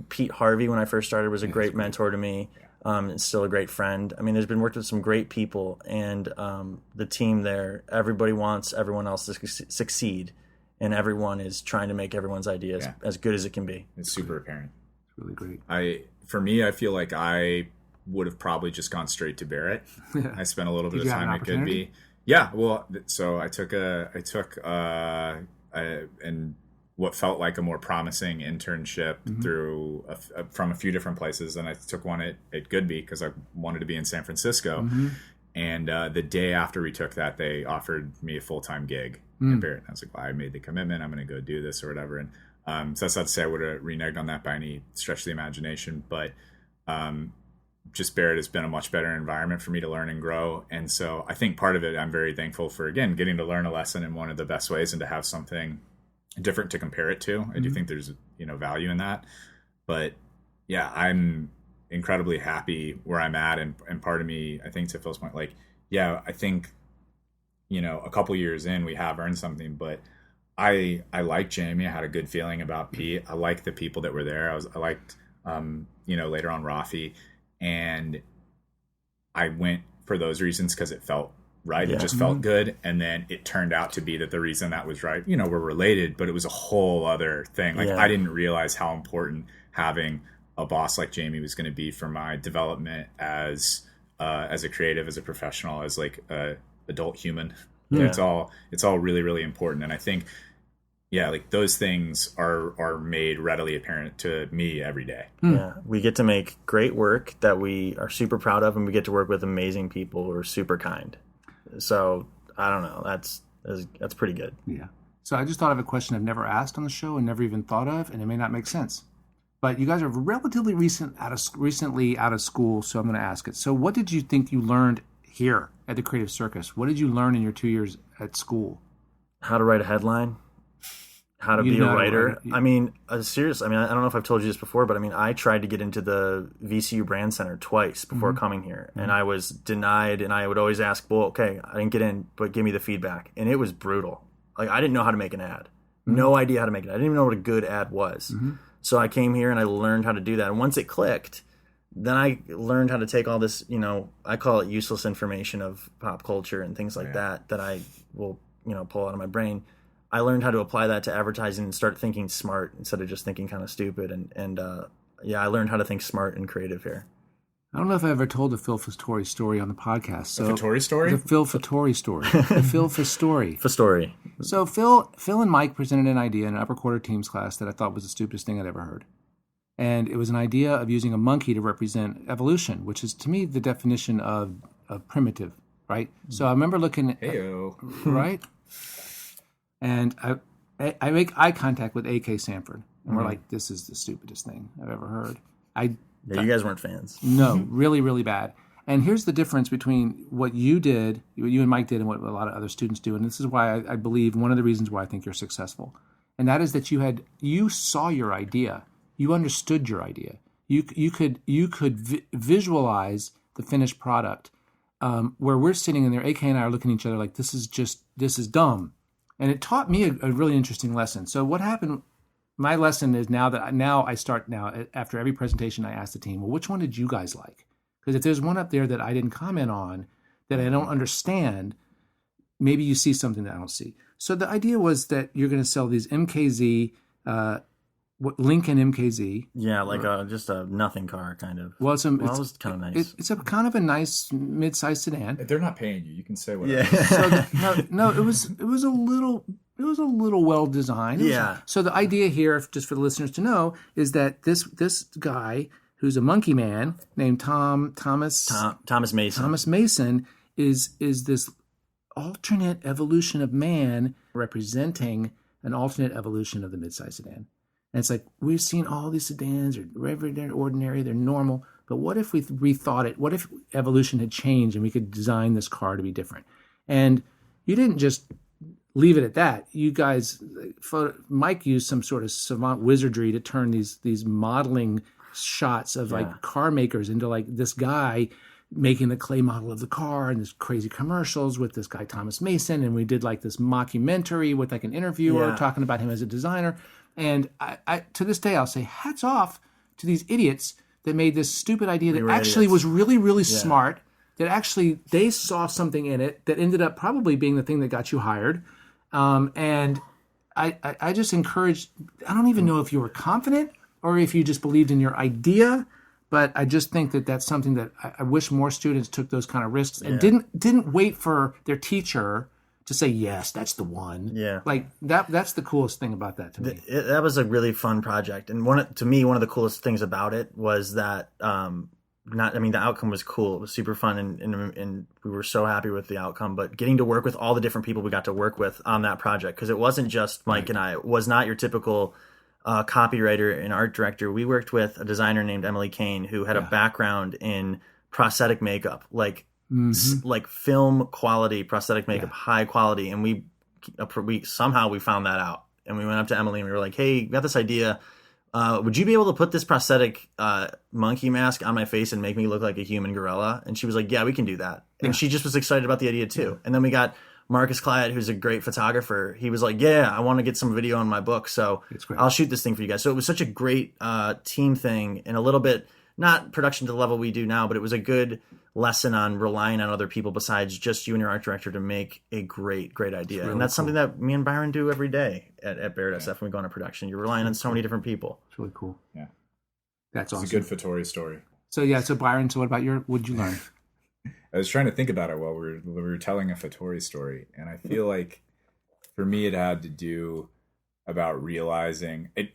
Pete Harvey. When I first started, was a great mentor to me. And still a great friend. There's been worked with some great people, and the team there, everybody wants everyone else to succeed, and everyone is trying to make everyone's ideas as good as it can be. It's super apparent. It's really great. I feel like I would have probably just gone straight to Barrett. I spent a little bit of time at Goodby. Yeah, well, so I took and what felt like a more promising internship from a few different places. And I took one at Goodby because I wanted to be in San Francisco. And the day after we took that, they offered me a full-time gig at Barrett. And I was like, well, I made the commitment. I'm going to go do this or whatever. And so that's not to say I would have reneged on that by any stretch of the imagination. But just Barrett has been a much better environment for me to learn and grow. And so I think part of it, I'm very thankful for, again, getting to learn a lesson in one of the best ways and to have something different to compare it to. I do think there's value in that, but yeah, I'm incredibly happy where I'm at, and part of me, I think to Phil's point, like, yeah, I think a couple years in we have earned something, but I like Jamie. I had a good feeling about Pete. I liked the people that were there. I liked later on Rafi, and I went for those reasons because it felt right. It just felt good. And then it turned out to be that the reason that was right, we're related, but it was a whole other thing. Like I didn't realize how important having a boss like Jamie was going to be for my development as a creative, as a professional, as like a adult human. Yeah. It's all really, really important. And I think, like those things are made readily apparent to me every day. Yeah. We get to make great work that we are super proud of, and we get to work with amazing people who are super kind. So I don't know. That's pretty good. Yeah. So I just thought of a question I've never asked on the show and never even thought of, and it may not make sense. But you guys are relatively recently out of school, so I'm going to ask it. So what did you think you learned here at the Creative Circus? What did you learn in your 2 years at school? How to write a headline. How to be a writer. Seriously, I don't know if I've told you this before, but I tried to get into the VCU Brand Center twice before coming here, and I was denied, and I would always ask, well, okay, I didn't get in, but give me the feedback. And it was brutal. Like, I didn't know how to make an ad. No idea how to make it. I didn't even know what a good ad was. So I came here and I learned how to do that. And once it clicked, then I learned how to take all this, I call it useless information of pop culture and things like that I will, pull out of my brain. I learned how to apply that to advertising and start thinking smart instead of just thinking kind of stupid. And I learned how to think smart and creative here. I don't know if I ever told the Phil Fattore story on the podcast. So the Fattore story? The Phil Fattore story. The Phil Fattore. Fattore. So Phil and Mike presented an idea in an upper quarter teams class that I thought was the stupidest thing I'd ever heard. And it was an idea of using a monkey to represent evolution, which is, to me, the definition of primitive, right? So I remember looking at... Heyo. Right? And I make eye contact with A.K. Sanford, and we're like, this is the stupidest thing I've ever heard. You guys weren't fans. No, really, really bad. And here's the difference between what you did, what you and Mike did, and what a lot of other students do. And this is why I believe one of the reasons why I think you're successful. And that is that you saw your idea. You understood your idea. You could visualize the finished product, where we're sitting in there, AK and I are looking at each other like, this is dumb. And it taught me a really interesting lesson. So what happened, my lesson is after every presentation, I ask the team, well, which one did you guys like? Because if there's one up there that I didn't comment on, that I don't understand, maybe you see something that I don't see. So the idea was that you're going to sell these MKZ, Lincoln MKZ. Yeah, like just a nothing car kind of. Well, it was kind of nice. It's a kind of a nice mid-sized sedan. They're not paying you. You can say whatever. Yeah. No, it was a little well designed. Yeah. So the idea here, just for the listeners to know, is that this guy who's a monkey man named Thomas Mason. Thomas Mason is this alternate evolution of man representing an alternate evolution of the mid-sized sedan. And it's like, we've seen all these sedans, they're ordinary, they're normal, but what if we rethought it? What if evolution had changed and we could design this car to be different? And you didn't just leave it at that. You guys, Mike used some sort of savant wizardry to turn these modeling shots of like car makers into like this guy making the clay model of the car and this crazy commercials with this guy Thomas Mason, and we did like this mockumentary with like an interviewer talking about him as a designer. And I to this day I'll say hats off to these idiots that made this stupid idea that actually was really, really smart, that actually they saw something in it that ended up probably being the thing that got you hired. And I just encourage, I don't even know if you were confident or if you just believed in your idea, but I just think that that's something that I wish more students took those kind of risks and didn't wait for their teacher to say, yes, that's the one. Yeah. Like that's the coolest thing about that to me. That was a really fun project. And to me, one of the coolest things about it was that, the outcome was cool. It was super fun and we were so happy with the outcome, but getting to work with all the different people we got to work with on that project, because it wasn't just Mike and I. It was not your typical copywriter and art director. We worked with a designer named Emily Kane who had a background in prosthetic makeup, like film quality prosthetic makeup, high quality. And we somehow found that out, and we went up to Emily and we were like, hey, we got this idea. Would you be able to put this prosthetic monkey mask on my face and make me look like a human gorilla? And she was like, yeah, we can do that. And she just was excited about the idea too. And then we got Marcus Clyde, who's a great photographer. He was like, yeah, I want to get some video on my book, so I'll shoot this thing for you guys. So it was such a great team thing, and a little bit, not production to the level we do now, but it was a good lesson on relying on other people besides just you and your art director to make a great idea. Really, and that's something that me and Byron do every day at barrettSF when we go into production. You're relying on so many different people. It's really cool. Yeah. That's awesome. It's a good Fattore story. So Byron, what about what did you learn? I was trying to think about it while we were telling a Fattore story, and I feel like for me it had to do about realizing it.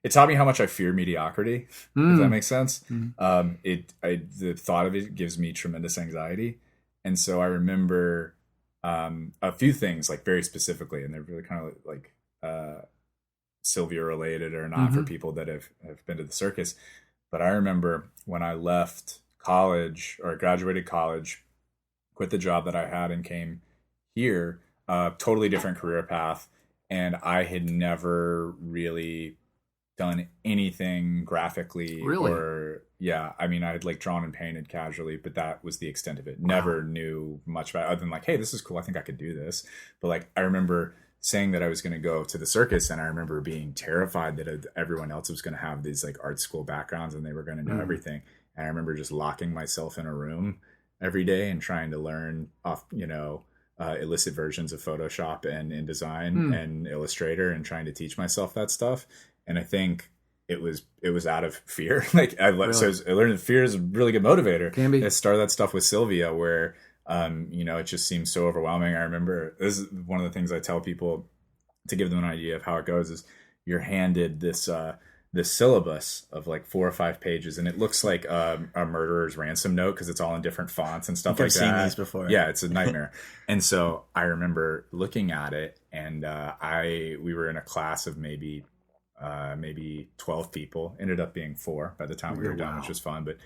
It taught me how much I fear mediocrity, if that makes sense. The thought of it gives me tremendous anxiety, and so I remember a few things like very specifically, and they're really kind of like Sylvia related or not for people that have been to the circus. But I remember when I left college or graduated college, quit the job that I had and came here, totally different career path, and I had never really done anything graphically. Really? I had like drawn and painted casually, but that was the extent of it. Never knew much about it other than like, hey, this is cool, I think I could do this. But like I remember saying that I was going to go to the circus, and I remember being terrified that everyone else was going to have these like art school backgrounds and they were going to know everything. And I remember just locking myself in a room every day and trying to learn off, illicit versions of Photoshop and InDesign and Illustrator, and trying to teach myself that stuff. And I think it was out of fear. So I learned that fear is a really good motivator. Can be. I started that stuff with Sylvia where, it just seems so overwhelming. I remember this is one of the things I tell people to give them an idea of how it goes is you're handed this syllabus of like 4 or 5 pages, and it looks like a murderer's ransom note because it's all in different fonts and stuff like that. I've seen these before. Yeah, it's a nightmare. And so I remember looking at it, and we were in a class of maybe 12 people. Ended up being 4 by the time we were done, which was fun. But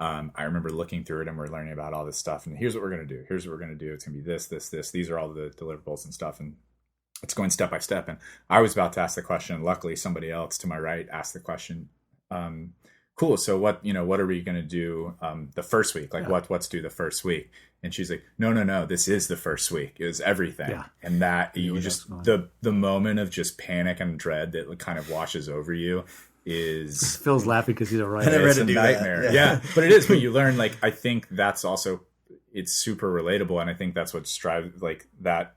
I remember looking through it and we're learning about all this stuff. And here's what we're going to do. Here's what we're going to do. It's going to be this, this, this. These are all the deliverables and stuff. And it's going step by step. And I was about to ask the question. And luckily, somebody else to my right asked the question. Cool. So what are we going to do the first week? Like what's due the first week? And she's like, no, this is the first week. It was everything. Yeah. And that you just, the moment of just panic and dread that kind of washes over you is... Phil's laughing because he's a writer. It's a nightmare. Yeah. But it is, but you learn, like, I think that's also, it's super relatable. And I think that's what strives, like, that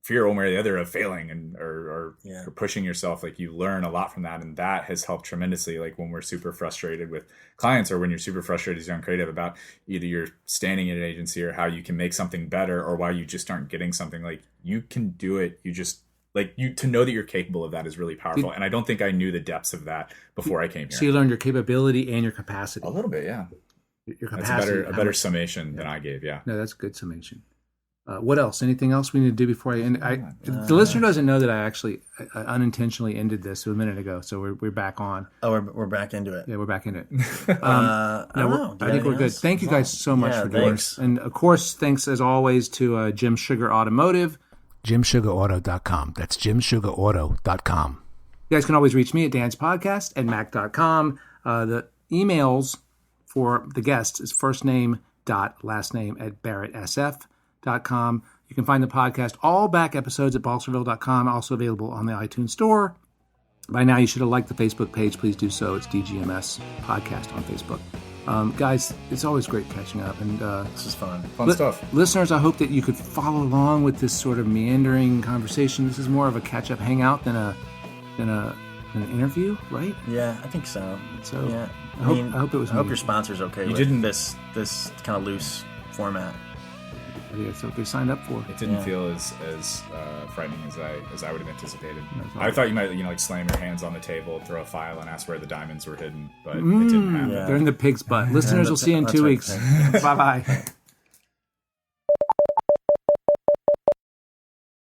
fear one way or the other of failing and or pushing yourself. Like, you learn a lot from that, and that has helped tremendously. Like, when we're super frustrated with clients, or when you're super frustrated as a young creative about either you're standing in an agency or how you can make something better, or why you just aren't getting something, like, you can do it. You just, like, you to know that you're capable of that is really powerful. And I don't think I knew the depths of that before I came here. So you learned your capability and your capacity. A little bit, yeah. Your capacity. That's a better summation than I gave, yeah. No, that's a good summation. What else? Anything else we need to do before I end? The listener doesn't know that I actually unintentionally ended this a minute ago, so we're back on. Oh, we're back into it. Yeah, we're back into it. I think we're good. Thank you guys so much for doing this. And, of course, thanks, as always, to Jim Sugar Automotive. JimSugarAuto.com. That's JimSugarAuto.com. You guys can always reach me at danspodcast@mac.com. The emails for the guests is firstname.lastname@barrettSF.com. You can find the podcast, all back episodes, at balsarville.com, also available on the iTunes Store. By now, you should have liked the Facebook page. Please do so. It's DGMS Podcast on Facebook. Guys, it's always great catching up. And this is fun stuff. Listeners, I hope that you could follow along with this sort of meandering conversation. This is more of a catch-up hangout than an interview, right? Yeah, I think so. So yeah, I hope it was. I hope your sponsor's okay with this kind of loose format. I think that's what they signed up for. It didn't feel as frightening as I would have anticipated. I thought you might, like, slam your hands on the table, throw a file, and ask where the diamonds were hidden, but it didn't happen. Yeah. They're in the pig's butt. Listeners, we'll see you in 2 weeks. Bye-bye.